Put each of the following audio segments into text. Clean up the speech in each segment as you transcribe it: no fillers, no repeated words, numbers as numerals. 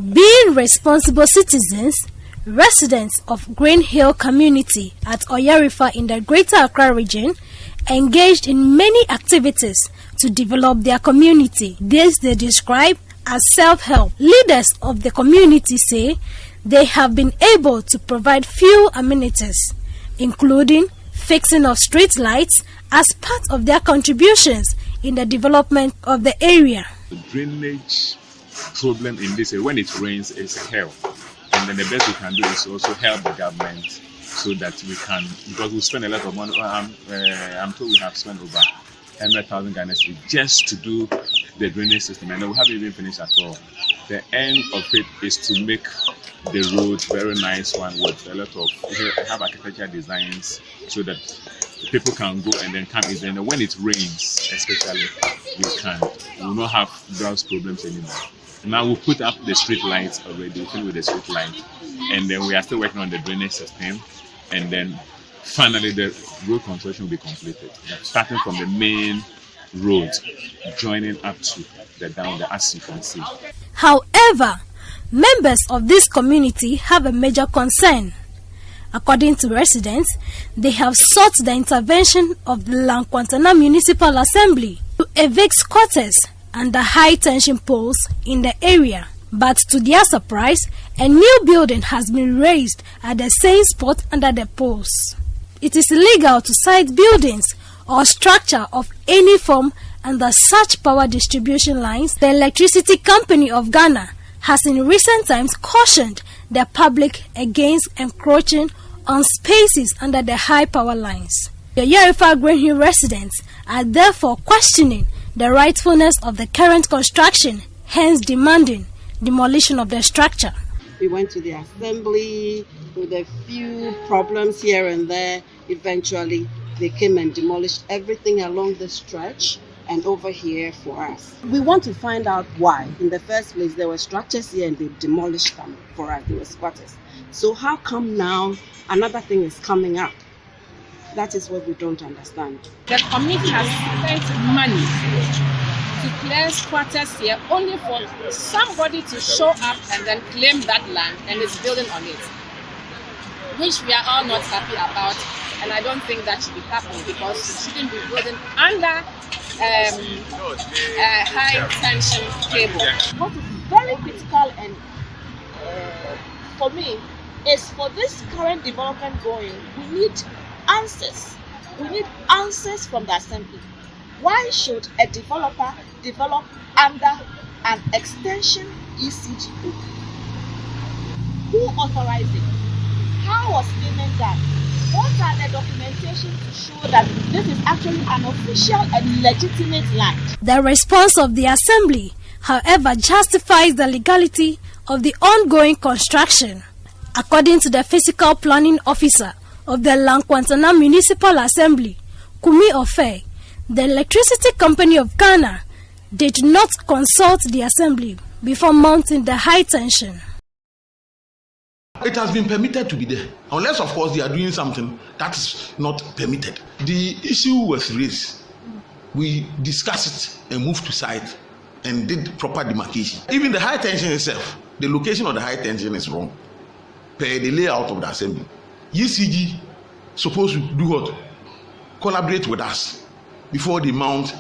Being responsible citizens, residents of Green Hill community at Oyarifa in the Greater Accra region engaged in many activities to develop their community. This they describe as self-help. Leaders of the community say they have been able to provide few amenities, including fixing of street lights as part of their contributions in the development of the area. The drainage problem in this area, when it rains, is hell. And then the best we can do is also help the government so that we can, because we spend a lot of money. I'm told we have spent over 100,000 Ghana cedis just to do the drainage system, and we haven't even finished at all. The end of it is to make the road very nice one with a lot of have architectural designs so that people can go and then come in. And when it rains, especially, we will not have those problems anymore. Now we've put up the street lights already, filled with the street light, and then we are still working on the drainage system, and then finally the road construction will be completed, starting from the main road, joining up to the down there, as you can see. However, members of this community have a major concern. According to residents, they have sought the intervention of the Nkwantanan Municipal Assembly to evict squatters and the high-tension poles in the area. But to their surprise, a new building has been raised at the same spot under the poles. It is illegal to site buildings or structure of any form under such power distribution lines. The Electricity Company of Ghana has in recent times cautioned the public against encroaching on spaces under the high power lines. The Oyarifa Green Hill residents are therefore questioning the rightfulness of the current construction, hence demanding demolition of the structure. We went to the assembly with a few problems here and there. Eventually, they came and demolished everything along the stretch and over here for us. We want to find out why. In the first place, there were structures here and they demolished them for us. They were squatters. So how come now another thing is coming up? That is what we don't understand. The community has spent money to clear squatters here only for somebody to show up and then claim that land and is building on it, which we are all not happy about, and I don't think that should be happening because you shouldn't be building under a high tension cable. What is very critical and for me is for this current development going, we need answers. We need answers from the assembly. Why should a developer develop under an extension ECG? Who authorized it? How was payment done? What are the documentation to show that this is actually an official and legitimate land? The response of the assembly, however, justifies the legality of the ongoing construction. According to the physical planning officer of the Nkwantanan Municipal Assembly, Kumi Ofe, the Electricity Company of Ghana did not consult the assembly before mounting the high tension. It has been permitted to be there, unless of course they are doing something that is not permitted. The issue was raised. We discussed it and moved to site and did proper demarcation. Even the high tension itself, the location of the high tension is wrong per the layout of the assembly. ECG supposed to do what? Collaborate with us before they mount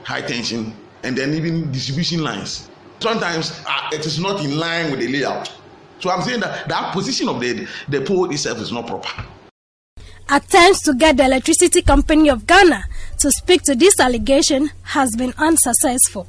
high tension and then even distribution lines. Sometimes it is not in line with the layout. So I'm saying that that position of the pole itself is not proper. Attempts to get the Electricity Company of Ghana to speak to this allegation has been unsuccessful.